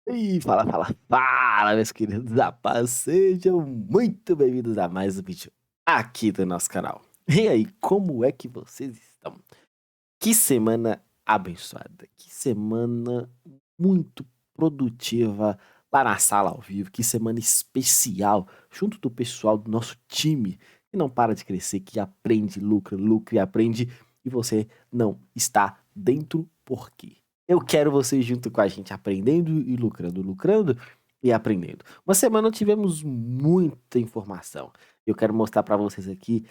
E fala, meus queridos da paz, sejam muito bem-vindos a mais um vídeo aqui do nosso canal. E aí, como é que vocês estão? Que semana abençoada, que semana muito produtiva lá na sala ao vivo, que semana especial, junto do pessoal do nosso time, que não para de crescer, que aprende, lucra, lucra e aprende, e você não está dentro por quê? Eu quero você junto com a gente, aprendendo e lucrando, lucrando e aprendendo. Uma semana tivemos muita informação. Eu quero mostrar para vocês aqui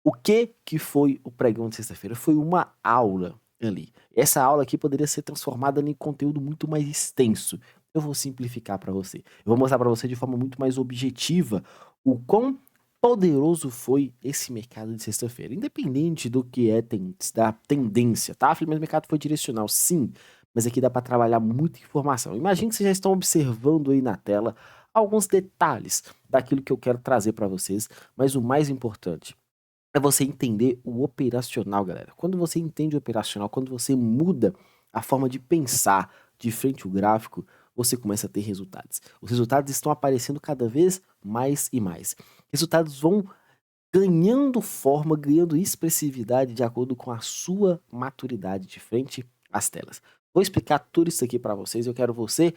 o que foi o pregão de sexta-feira? Foi uma aula ali. Essa aula aqui poderia ser transformada em conteúdo muito mais extenso. Eu vou simplificar para você. Eu vou mostrar para você de forma muito mais objetiva o quão poderoso foi esse mercado de sexta-feira. Independente do que é da tendência, tá? Falei, mas o mercado foi direcional, sim. Mas aqui dá para trabalhar muita informação. Imagine que vocês já estão observando aí na tela alguns detalhes daquilo que eu quero trazer para vocês. Mas o mais importante é você entender o operacional, galera. Quando você entende o operacional, quando você muda a forma de pensar de frente ao gráfico, você começa a ter resultados. Os resultados estão aparecendo cada vez mais e mais. Resultados vão ganhando forma, ganhando expressividade de acordo com a sua maturidade de frente às telas. Vou explicar tudo isso aqui para vocês, eu quero você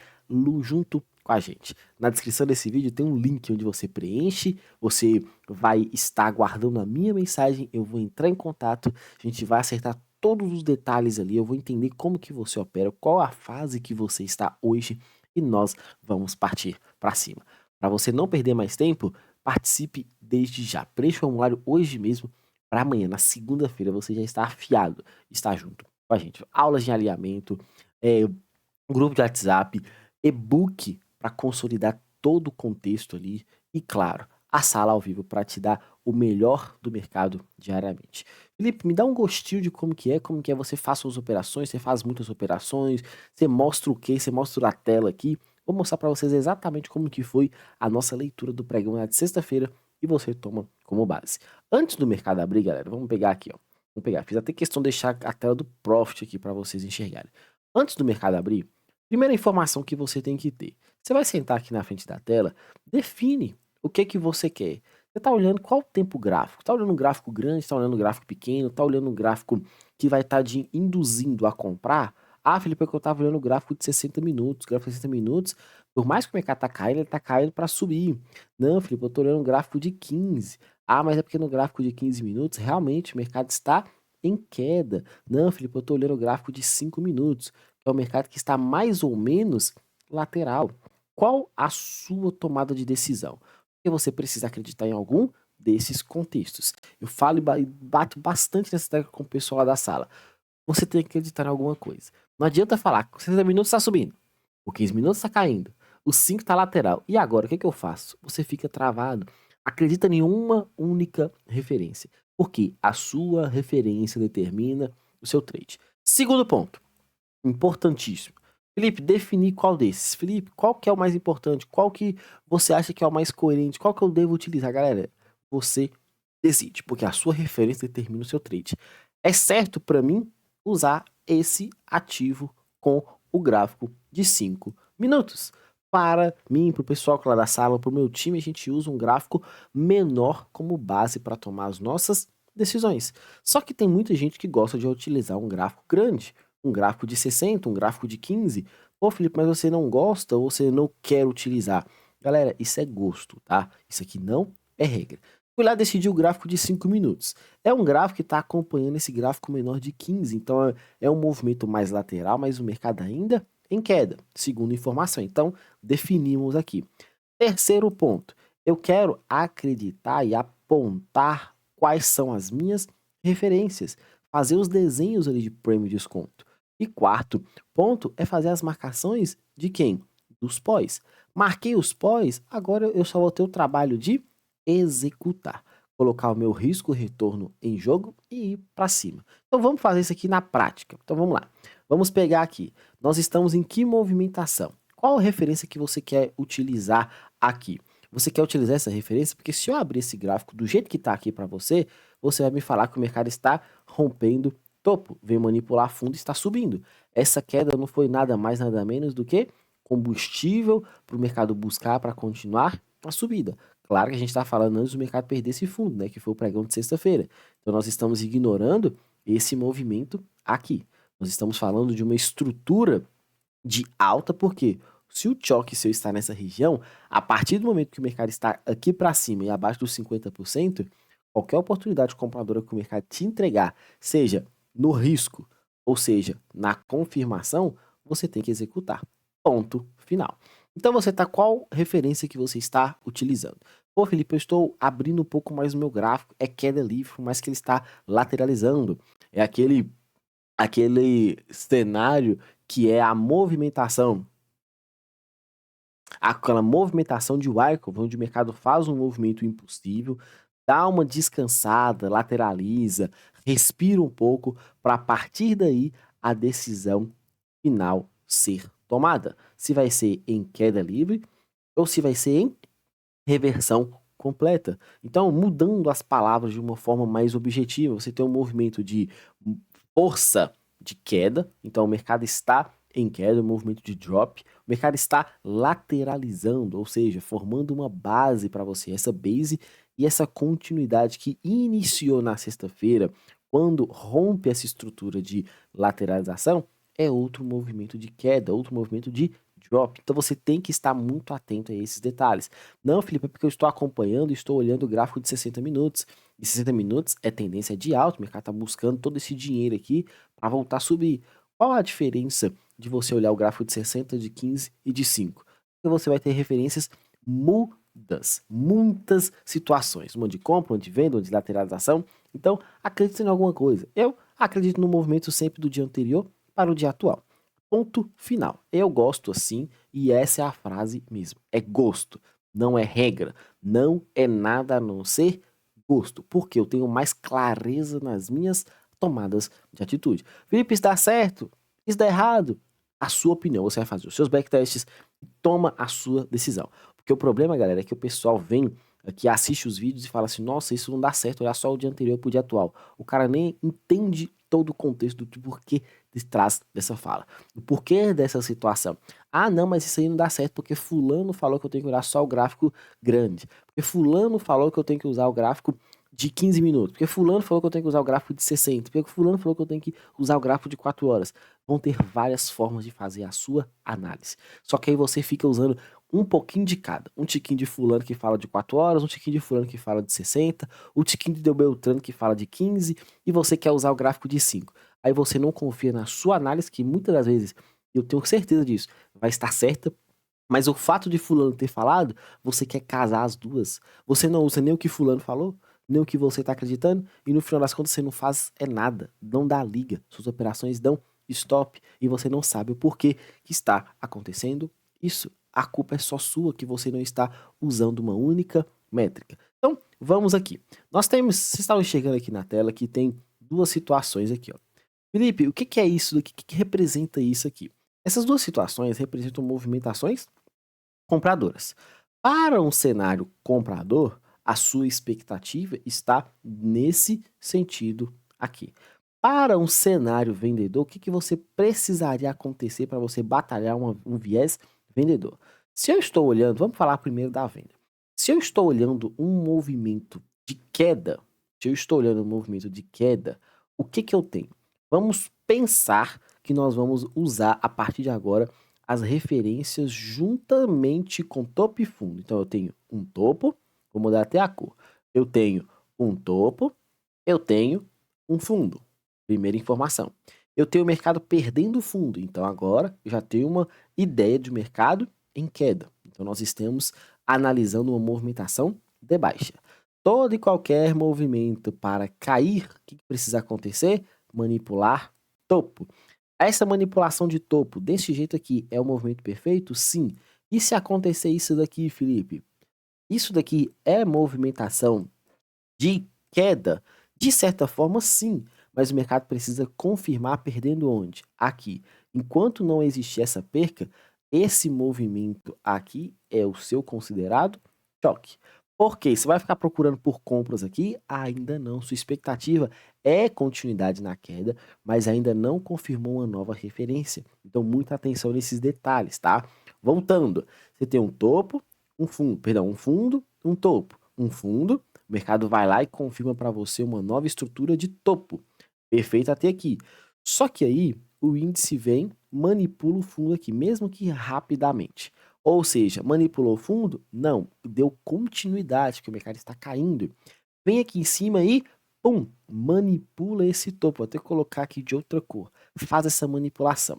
junto com a gente. Na descrição desse vídeo tem um link onde você preenche, você vai estar aguardando a minha mensagem, eu vou entrar em contato, a gente vai acertar todos os detalhes ali, eu vou entender como que você opera, qual a fase que você está hoje e nós vamos partir para cima. Para você não perder mais tempo, participe desde já. Preencha o formulário hoje mesmo para amanhã, na segunda-feira, você já está afiado, está junto com a gente. Aulas de alinhamento, grupo de WhatsApp, e-book para consolidar todo o contexto ali e, claro, a sala ao vivo para te dar o melhor do mercado diariamente. Felipe, me dá um gostinho de como que é você faz suas operações, você faz muitas operações, você mostra o quê? Você mostra a tela aqui. Vou mostrar para vocês exatamente como que foi a nossa leitura do pregão de sexta-feira e você toma como base. Antes do mercado abrir, galera, vamos pegar aqui, ó. Vamos pegar, fiz até questão de deixar a tela do Profit aqui para vocês enxergarem. Antes do mercado abrir, primeira informação que você tem que ter. Você vai sentar aqui na frente da tela, define o que você quer. Você está olhando qual o tempo gráfico? Está olhando um gráfico grande, está olhando um gráfico pequeno, está olhando um gráfico que vai estar te induzindo a comprar? Ah, Felipe, é que eu estava olhando o gráfico de 60 minutos. Gráfico de 60 minutos, por mais que o mercado está caindo, ele está caindo para subir. Não, Felipe, eu estou olhando um gráfico de 15. Ah, mas é porque no gráfico de 15 minutos, realmente, o mercado está em queda. Não, Felipe, eu estou olhando o gráfico de 5 minutos, que é o mercado que está mais ou menos lateral. Qual a sua tomada de decisão? Porque você precisa acreditar em algum desses contextos. Eu falo e bato bastante nessa tecla com o pessoal lá da sala. Você tem que acreditar em alguma coisa. Não adianta falar que 60 minutos está subindo, o 15 minutos está caindo, o 5 está lateral. E agora, o que eu faço? Você fica travado. Acredita em uma única referência. Porque a sua referência determina o seu trade. Segundo ponto, importantíssimo. Felipe, definir qual desses. Felipe, qual que é o mais importante? Qual que você acha que é o mais coerente? Qual que eu devo utilizar? Galera, você decide, porque a sua referência determina o seu trade. É certo para mim usar esse ativo com o gráfico de 5 minutos. Para mim, para o pessoal que lá da sala, para o meu time, a gente usa um gráfico menor como base para tomar as nossas decisões. Só que tem muita gente que gosta de utilizar um gráfico grande, um gráfico de 60, um gráfico de 15. Pô, Felipe, mas você não gosta ou você não quer utilizar? Galera, isso é gosto, tá? Isso aqui não é regra. Fui lá decidir o gráfico de 5 minutos. É um gráfico que está acompanhando esse gráfico menor de 15, então é um movimento mais lateral, mas o mercado ainda em queda, segundo informação. Então, definimos aqui. Terceiro ponto, eu quero acreditar e apontar quais são as minhas referências, fazer os desenhos ali de prêmio de desconto. E quarto ponto é fazer as marcações de quem? Dos pós. Marquei os pós, agora eu só vou ter o trabalho de executar, colocar o meu risco retorno em jogo e ir para cima. Então vamos fazer isso aqui na prática. Então vamos lá. Vamos pegar aqui. Nós estamos em que movimentação? Qual a referência que você quer utilizar aqui? Você quer utilizar essa referência? Porque se eu abrir esse gráfico do jeito que está aqui para você, você vai me falar que o mercado está rompendo topo, vem manipular fundo e está subindo. Essa queda não foi nada mais, nada menos do que combustível para o mercado buscar para continuar a subida. Claro que a gente está falando antes do mercado perder esse fundo, né, que foi o pregão de sexta-feira. Então nós estamos ignorando esse movimento aqui. Nós estamos falando de uma estrutura de alta, porque se o choque seu está nessa região, a partir do momento que o mercado está aqui para cima e abaixo dos 50%, qualquer oportunidade compradora que o mercado te entregar, seja no risco, ou seja, na confirmação, você tem que executar. Ponto final. Então você está qual referência que você está utilizando? Pô, Felipe, eu estou abrindo um pouco mais o meu gráfico, é queda livre, mas que ele está lateralizando. É aquele cenário que é a movimentação, aquela movimentação de Wyckoff, onde o mercado faz um movimento impossível, dá uma descansada, lateraliza, respira um pouco, para a partir daí a decisão final ser tomada. Se vai ser em queda livre ou se vai ser em reversão completa. Então, mudando as palavras de uma forma mais objetiva, você tem um movimento de força de queda, então o mercado está em queda, um movimento de drop, o mercado está lateralizando, ou seja, formando uma base para você, essa base e essa continuidade que iniciou na sexta-feira, quando rompe essa estrutura de lateralização, é outro movimento de queda, outro movimento de drop. Então você tem que estar muito atento a esses detalhes. Não, Felipe, é porque eu estou acompanhando e estou olhando o gráfico de 60 minutos. E 60 minutos é tendência de alta, o mercado está buscando todo esse dinheiro aqui para voltar a subir. Qual a diferença de você olhar o gráfico de 60, de 15 e de 5? Porque você vai ter referências muitas situações. Uma de compra, uma de venda, uma de lateralização. Então, acredite em alguma coisa. Eu acredito no movimento sempre do dia anterior para o dia atual. Ponto final. Eu gosto assim e essa é a frase mesmo. É gosto, não é regra. Não é nada a não ser gosto, porque eu tenho mais clareza nas minhas tomadas de atitude. Felipe, isso dá certo? Isso dá errado? A sua opinião, você vai fazer os seus backtests e toma a sua decisão. Porque o problema, galera, é que o pessoal vem aqui, assiste os vídeos e fala assim, nossa, isso não dá certo, olhar só o dia anterior pro dia atual. O cara nem entende todo o contexto do porquê de trás dessa fala, o porquê dessa situação. Ah, não, mas isso aí não dá certo porque fulano falou que eu tenho que olhar só o gráfico grande. Porque fulano falou que eu tenho que usar o gráfico de 15 minutos. Porque fulano falou que eu tenho que usar o gráfico de 60. Porque fulano falou que eu tenho que usar o gráfico de 4 horas. Vão ter várias formas de fazer a sua análise. Só que aí você fica usando um pouquinho de cada. Um tiquinho de fulano que fala de 4 horas, um tiquinho de fulano que fala de 60, um tiquinho de Beltrano que fala de 15, e você quer usar o gráfico de 5. Aí você não confia na sua análise, que muitas das vezes, eu tenho certeza disso, vai estar certa, mas o fato de fulano ter falado, você quer casar as duas. Você não usa nem o que fulano falou, nem o que você está acreditando, e no final das contas você não faz nada, não dá liga, suas operações dão stop, e você não sabe o porquê que está acontecendo isso. A culpa é só sua que você não está usando uma única métrica. Então, vamos aqui. Nós temos, vocês estão enxergando aqui na tela que tem duas situações aqui, ó. Felipe, o que é isso daqui? O que representa isso aqui? Essas duas situações representam movimentações compradoras. Para um cenário comprador, a sua expectativa está nesse sentido aqui. Para um cenário vendedor, o que você precisaria acontecer para você batalhar um viés vendedor? Se eu estou olhando, vamos falar primeiro da venda. Se eu estou olhando um movimento de queda, o que eu tenho? Vamos pensar que nós vamos usar a partir de agora as referências juntamente com topo e fundo. Então eu tenho um topo, vou mudar até a cor. Eu tenho um topo, eu tenho um fundo. Primeira informação. Eu tenho o mercado perdendo fundo, então agora eu já tenho uma ideia de mercado em queda. Então nós estamos analisando uma movimentação de baixa. Todo e qualquer movimento para cair, o que precisa acontecer? Manipular topo. Essa manipulação de topo desse jeito aqui é o movimento perfeito? Sim. E se acontecer isso daqui, Felipe? Isso daqui é movimentação de queda? De certa forma, sim. Mas o mercado precisa confirmar perdendo onde? Aqui. Enquanto não existir essa perca, esse movimento aqui é o seu considerado choque. Por quê? Você vai ficar procurando por compras aqui? Ainda não. Sua expectativa é continuidade na queda, mas ainda não confirmou uma nova referência. Então, muita atenção nesses detalhes, tá? Voltando, você tem um topo, um fundo, perdão, um fundo, um topo, um fundo, o mercado vai lá e confirma para você uma nova estrutura de topo. Perfeito até aqui. Só que aí o índice vem, manipula o fundo aqui, mesmo que rapidamente. Ou seja, manipulou o fundo? Não, deu continuidade, que o mercado está caindo. Vem aqui em cima e, pum, manipula esse topo. Vou até colocar aqui de outra cor. Faz essa manipulação.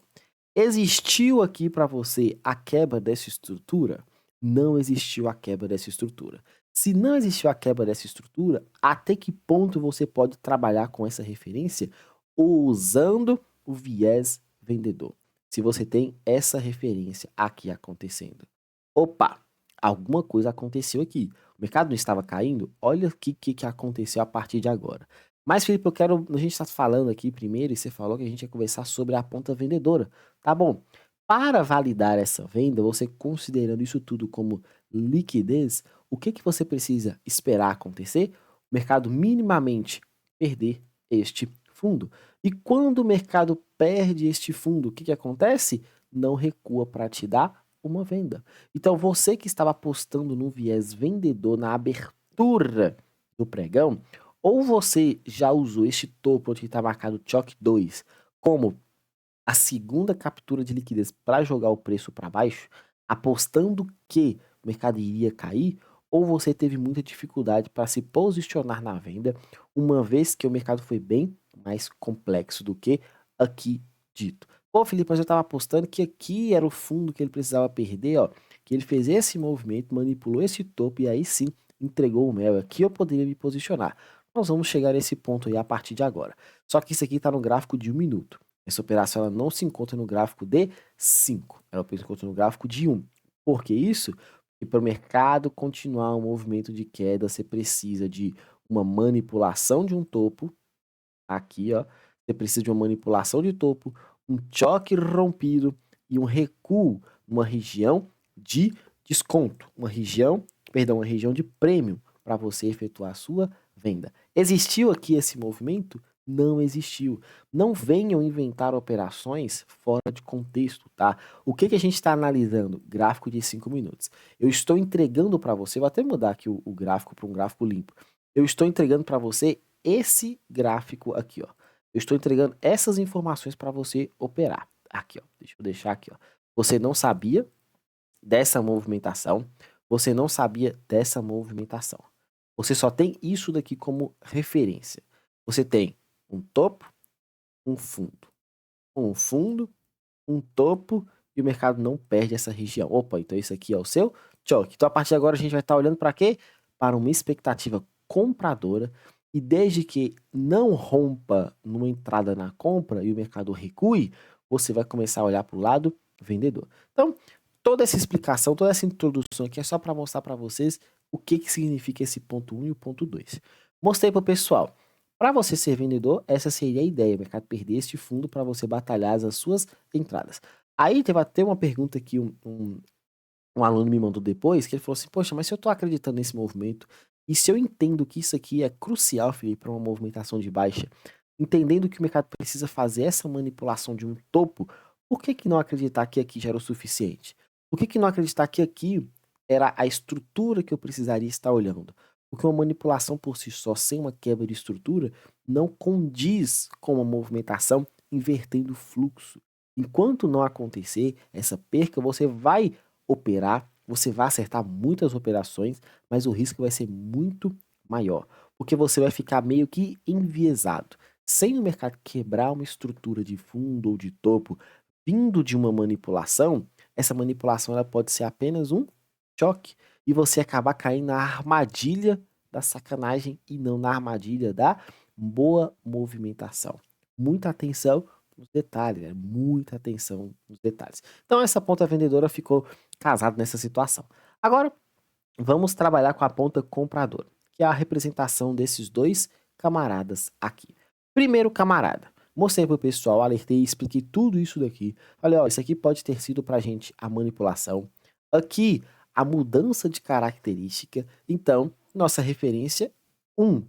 Existiu aqui para você a quebra dessa estrutura? Não existiu a quebra dessa estrutura. Se não existiu a quebra dessa estrutura, até que ponto você pode trabalhar com essa referência usando o viés vendedor? Se você tem essa referência aqui acontecendo. Opa, alguma coisa aconteceu aqui. O mercado não estava caindo? Olha o que aconteceu a partir de agora. Mas, Felipe, a gente está falando aqui primeiro, e você falou que a gente ia conversar sobre a ponta vendedora. Tá bom. Para validar essa venda, você considerando isso tudo como liquidez, o que você precisa esperar acontecer? O mercado minimamente perder este fundo. E quando o mercado perde este fundo, o que acontece? Não recua para te dar uma venda. Então, você que estava apostando no viés vendedor na abertura do pregão, ou você já usou este topo onde está marcado choque 2 como a segunda captura de liquidez para jogar o preço para baixo, apostando que o mercado iria cair, ou você teve muita dificuldade para se posicionar na venda, uma vez que o mercado foi bem mais complexo do que aqui dito. Pô, Felipe, mas eu estava apostando que aqui era o fundo que ele precisava perder, ó, que ele fez esse movimento, manipulou esse topo e aí sim entregou o mel. Aqui eu poderia me posicionar. Nós vamos chegar nesse ponto aí a partir de agora. Só que isso aqui está no gráfico de 1 minuto. Essa operação ela não se encontra no gráfico de 5, ela se encontra no gráfico de 1. Por que isso? Porque para o mercado continuar um movimento de queda, você precisa de uma manipulação de um topo, aqui ó, você precisa de uma manipulação de topo, um choque rompido e um recuo numa região de desconto, uma região de prêmio para você efetuar a sua venda. Existiu aqui esse movimento? Não existiu. Não venham inventar operações fora de contexto, tá? O que a gente está analisando? Gráfico de 5 minutos. Eu estou entregando para você, vou até mudar aqui o gráfico para um gráfico limpo. Eu estou entregando para você esse gráfico aqui, ó. Eu estou entregando essas informações para você operar. Aqui, ó. Deixa eu deixar aqui, ó. Você não sabia dessa movimentação, você não sabia dessa movimentação. Você só tem isso daqui como referência. Você tem um topo, um fundo, um topo e o mercado não perde essa região. Opa, então isso aqui é o seu choque. Então a partir de agora a gente vai estar olhando para quê? Para uma expectativa compradora e desde que não rompa numa entrada na compra e o mercado recue, você vai começar a olhar para o lado vendedor. Então, toda essa explicação, toda essa introdução aqui é só para mostrar para vocês o que significa esse ponto 1 e o ponto 2. Mostrei para o pessoal. Para você ser vendedor, essa seria a ideia, o mercado perder este fundo para você batalhar as suas entradas. Aí teve até uma pergunta que um aluno me mandou depois, que ele falou assim, poxa, mas se eu estou acreditando nesse movimento, e se eu entendo que isso aqui é crucial, Felipe, para uma movimentação de baixa, entendendo que o mercado precisa fazer essa manipulação de um topo, por que não acreditar que aqui já era o suficiente? Por que não acreditar que aqui era a estrutura que eu precisaria estar olhando? Porque uma manipulação por si só, sem uma quebra de estrutura, não condiz com uma movimentação invertendo o fluxo. Enquanto não acontecer essa perca, você vai operar, você vai acertar muitas operações, mas o risco vai ser muito maior, porque você vai ficar meio que enviesado. Sem o mercado quebrar uma estrutura de fundo ou de topo vindo de uma manipulação, essa manipulação ela pode ser apenas um choque e você acabar caindo na armadilha da sacanagem e não na armadilha da boa movimentação. Muita atenção nos detalhes, né? Muita atenção nos detalhes. Então essa ponta vendedora ficou casada nessa situação. Agora vamos trabalhar com a ponta compradora, que é a representação desses dois camaradas aqui. Primeiro camarada, mostrei para o pessoal, alertei, expliquei tudo isso daqui. Olha, ó, isso aqui pode ter sido para a gente a manipulação. Aqui, a mudança de característica. Então, nossa referência 1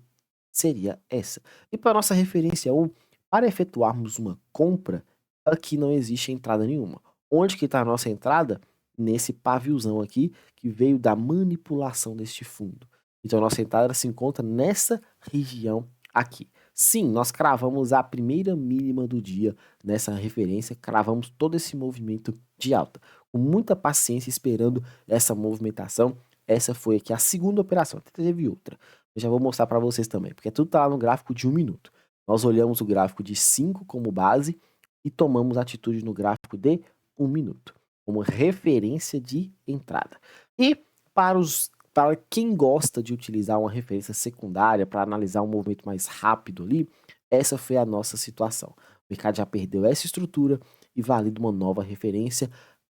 seria essa. E para nossa referência 1, para efetuarmos uma compra, aqui não existe entrada nenhuma. Onde que está a nossa entrada? Nesse paviozão aqui, que veio da manipulação deste fundo. Então, a nossa entrada se encontra nessa região aqui. Sim, nós cravamos a primeira mínima do dia nessa referência, cravamos todo esse movimento de alta. Com muita paciência, esperando essa movimentação. Essa foi aqui a segunda operação, até teve outra. Eu já vou mostrar para vocês também, porque tudo está lá no gráfico de 1 minuto. Nós olhamos o gráfico de 5 como base e tomamos atitude no gráfico de 1 minuto, como referência de entrada. E para quem gosta de utilizar uma referência secundária para analisar um movimento mais rápido ali, essa foi a nossa situação. O mercado já perdeu essa estrutura e valida uma nova referência,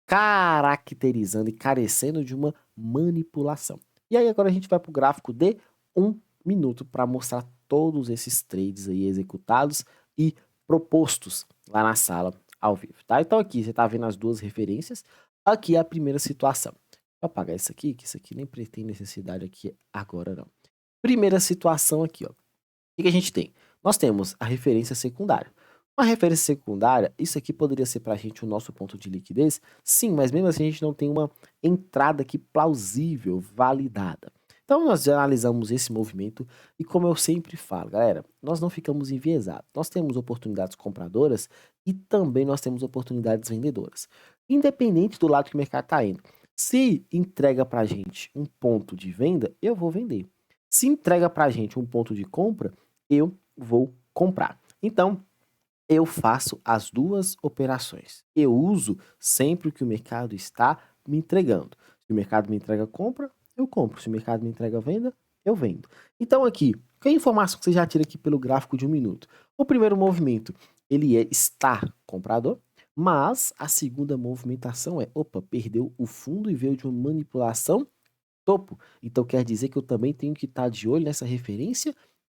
caracterizando e carecendo de uma manipulação. E aí agora a gente vai para o gráfico de 1 minuto para mostrar todos esses trades aí executados e propostos lá na sala ao vivo, tá? Então aqui você está vendo as duas referências, aqui é a primeira situação. Vou apagar isso aqui, que isso aqui nem tem necessidade aqui agora não. Primeira situação aqui, ó. O que a gente tem? Nós temos a referência secundária. Uma referência secundária, isso aqui poderia ser para a gente o nosso ponto de liquidez? Sim, mas mesmo assim a gente não tem uma entrada aqui plausível, validada. Então nós já analisamos esse movimento e como eu sempre falo, galera, nós não ficamos enviesados. Nós temos oportunidades compradoras e também nós temos oportunidades vendedoras. Independente do lado que o mercado está indo. Se entrega para a gente um ponto de venda, eu vou vender. Se entrega para a gente um ponto de compra, eu vou comprar. Então, eu faço as duas operações. Eu uso sempre o que o mercado está me entregando. Se o mercado me entrega compra, eu compro. Se o mercado me entrega venda, eu vendo. Então aqui, que informação que você já tira aqui pelo gráfico de 1 minuto? O primeiro movimento, ele é estar comprador, mas a segunda movimentação é, opa, perdeu o fundo e veio de uma manipulação topo. Então quer dizer que eu também tenho que estar de olho nessa referência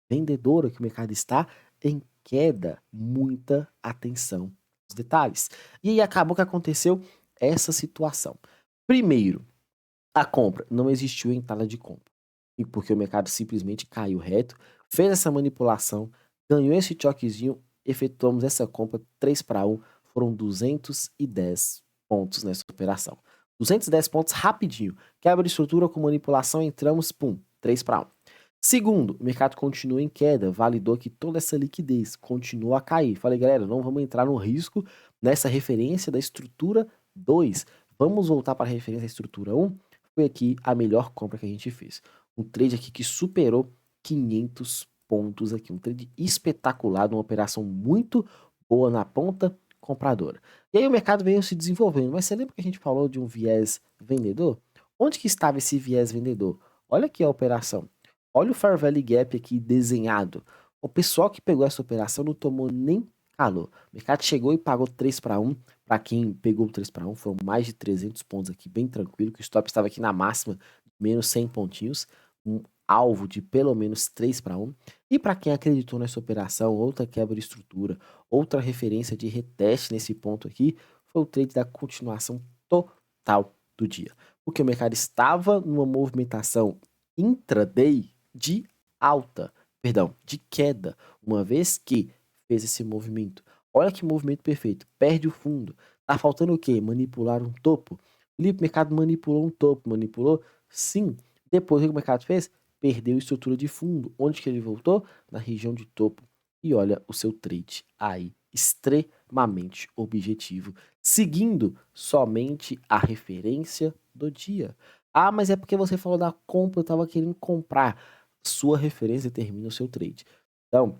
vendedora, que o mercado está em queda. Muita atenção aos detalhes. E aí acabou que aconteceu essa situação. Primeiro, a compra. Não existiu entrada de compra. E porque o mercado simplesmente caiu reto, fez essa manipulação, ganhou esse choquezinho, efetuamos essa compra 3 para 1, foram 210 pontos nessa operação. 210 pontos rapidinho. Quebra de estrutura com manipulação, entramos, pum, 3 para 1. Segundo, o mercado continua em queda, validou que toda essa liquidez continua a cair. Falei, galera, não vamos entrar no risco nessa referência da estrutura 2. Vamos voltar para a referência da estrutura 1. Foi aqui a melhor compra que a gente fez. Um trade aqui que superou 500 pontos aqui. Um trade espetacular, uma operação muito boa na ponta compradora. E aí o mercado veio se desenvolvendo. Mas você lembra que a gente falou de um viés vendedor? Onde que estava esse viés vendedor? Olha aqui a operação. Olha o Fair Value Gap aqui desenhado. O pessoal que pegou essa operação não tomou nem calor. O mercado chegou e pagou 3 para 1. Para quem pegou o 3 para 1, foram mais de 300 pontos aqui, bem tranquilo, que o stop estava aqui na máxima, menos 100 pontinhos, um alvo de pelo menos 3 para 1. E para quem acreditou nessa operação, outra quebra de estrutura, outra referência de reteste nesse ponto aqui, foi o trade da continuação total do dia. Porque o mercado estava numa movimentação intraday de alta, perdão, de queda, uma vez que fez esse movimento. Olha que movimento perfeito, perde o fundo. Tá faltando o quê? Manipular um topo. O mercado manipulou um topo, manipulou? Sim. Depois o que o mercado fez? Perdeu estrutura de fundo. Onde que ele voltou? Na região de topo. E olha o seu trade aí, extremamente objetivo, seguindo somente a referência do dia. Ah, mas é porque você falou da compra, eu estava querendo comprar. Sua referência determina o seu trade. Então,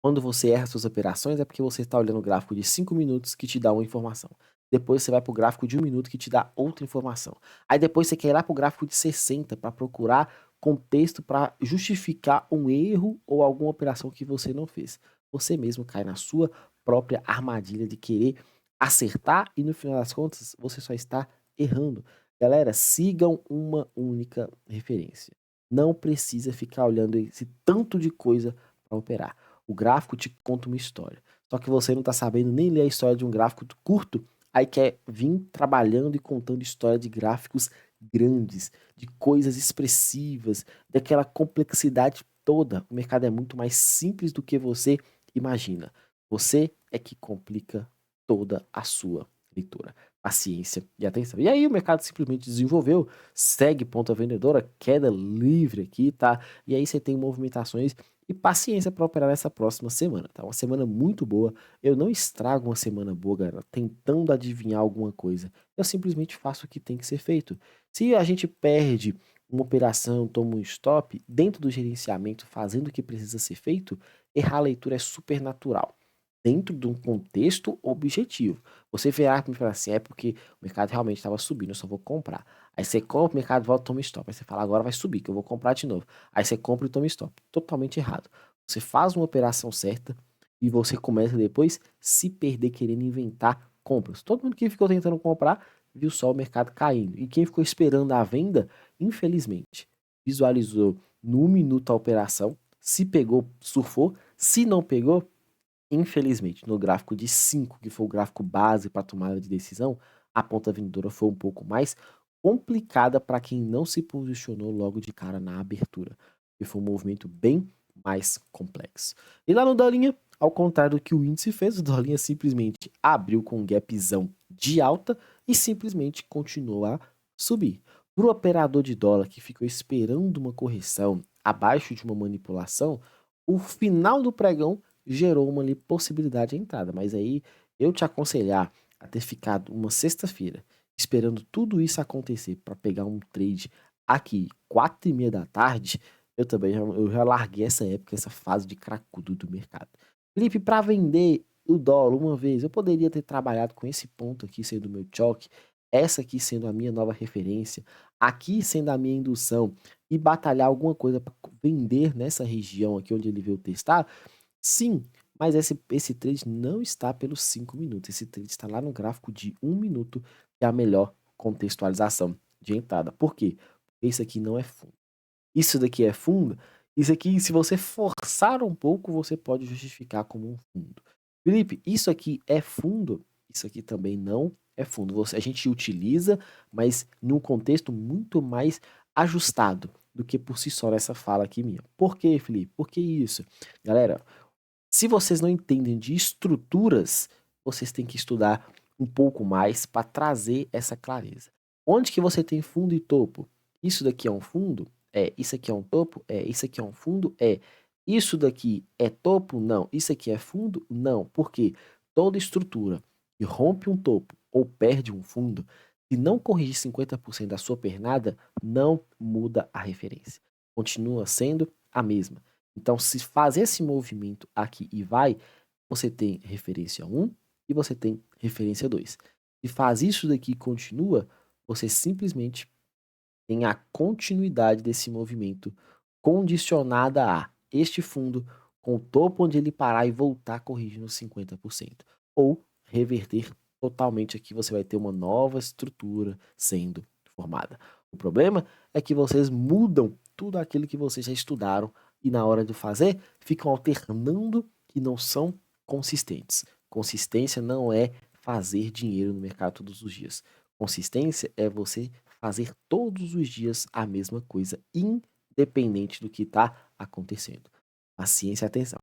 quando você erra suas operações, é porque você está olhando o gráfico de 5 minutos que te dá uma informação. Depois você vai para o gráfico de 1 minuto que te dá outra informação. Aí depois você quer ir lá para o gráfico de 60 para procurar contexto para justificar um erro ou alguma operação que você não fez. Você mesmo cai na sua própria armadilha de querer acertar e no final das contas você só está errando. Galera, sigam uma única referência. Não precisa ficar olhando esse tanto de coisa para operar. O gráfico te conta uma história. Só que você não está sabendo nem ler a história de um gráfico curto, aí quer vir trabalhando e contando história de gráficos grandes, de coisas expressivas, daquela complexidade toda, o mercado é muito mais simples do que você imagina. Você é que complica toda a sua leitura. Paciência e atenção. E aí o mercado simplesmente desenvolveu, segue ponta vendedora, queda livre aqui, tá? E aí você tem movimentações e paciência para operar nessa próxima semana, tá? Uma semana muito boa. Eu não estrago uma semana boa, galera, tentando adivinhar alguma coisa. Eu simplesmente faço o que tem que ser feito. Se a gente perde uma operação, toma um stop, dentro do gerenciamento, fazendo o que precisa ser feito, errar a leitura é super natural. Dentro de um contexto objetivo. Você verá que me fala assim, é porque o mercado realmente estava subindo, eu só vou comprar. Aí você compra, o mercado volta e toma stop. Aí você fala, agora vai subir, que eu vou comprar de novo. Aí você compra e toma stop. Totalmente errado. Você faz uma operação certa e você começa depois se perder querendo inventar compras. Todo mundo que ficou tentando comprar viu só o mercado caindo. E quem ficou esperando a venda, infelizmente, visualizou no 1 minuto a operação, se pegou, surfou, se não pegou, infelizmente, no gráfico de 5, que foi o gráfico base para tomada de decisão, a ponta vendedora foi um pouco mais complicada para quem não se posicionou logo de cara na abertura, e foi um movimento bem mais complexo. E lá no Dolinha, ao contrário do que o índice fez, o Dolinha simplesmente abriu com um gapzão de alta e simplesmente continuou a subir. Para o operador de dólar que ficou esperando uma correção abaixo de uma manipulação, o final do pregão gerou uma ali possibilidade de entrada, mas aí eu te aconselhar a ter ficado uma sexta-feira esperando tudo isso acontecer para pegar um trade aqui 4h30 da tarde, eu já larguei essa época, essa fase de cracudo do mercado. Felipe, para vender o dólar uma vez, eu poderia ter trabalhado com esse ponto aqui sendo o meu choque, essa aqui sendo a minha nova referência, aqui sendo a minha indução e batalhar alguma coisa para vender nessa região aqui onde ele veio testar. Sim, mas esse trade não está pelos 5 minutos, esse trade está lá no gráfico de 1 minuto, que é a melhor contextualização de entrada. Por quê? Porque isso aqui não é fundo. Isso daqui é fundo, isso aqui, se você forçar um pouco, você pode justificar como um fundo. Felipe, isso aqui é fundo? Isso aqui também não é fundo. A gente utiliza, mas num contexto muito mais ajustado do que por si só nessa fala aqui minha. Por quê, Felipe? Por que isso? Galera, se vocês não entendem de estruturas, vocês têm que estudar um pouco mais para trazer essa clareza. Onde que você tem fundo e topo? Isso daqui é um fundo? É. Isso aqui é um topo? É. Isso aqui é um fundo? É. Isso daqui é topo? Não. Isso aqui é fundo? Não. Por quê? Toda estrutura que rompe um topo ou perde um fundo, se não corrigir 50% da sua pernada, não muda a referência. Continua sendo a mesma. Então, se fazer esse movimento aqui e vai, você tem referência 1 e você tem referência 2. Se faz isso daqui e continua, você simplesmente tem a continuidade desse movimento condicionada a este fundo com o topo onde ele parar e voltar corrigindo 50%. Ou reverter totalmente aqui, você vai ter uma nova estrutura sendo formada. O problema é que vocês mudam tudo aquilo que vocês já estudaram e na hora de fazer ficam alternando e não são consistentes. Consistência não é fazer dinheiro no mercado todos os dias. Consistência é você fazer todos os dias a mesma coisa, independente do que está acontecendo. Paciência e atenção.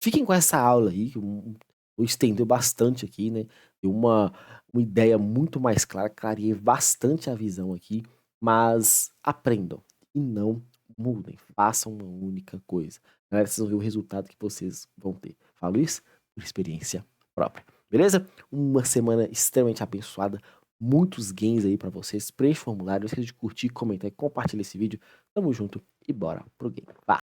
Fiquem com essa aula aí, que eu estendeu bastante aqui, né? Deu uma ideia muito mais clara, clareei bastante a visão aqui, mas aprendam e não mudem, façam uma única coisa. Galera, vocês vão ver o resultado que vocês vão ter. Falo isso por experiência própria. Beleza? Uma semana extremamente abençoada, muitos gains aí pra vocês. Preencha o formulário, não esqueça de curtir, comentar e compartilhar esse vídeo. Tamo junto e bora pro game. Vá!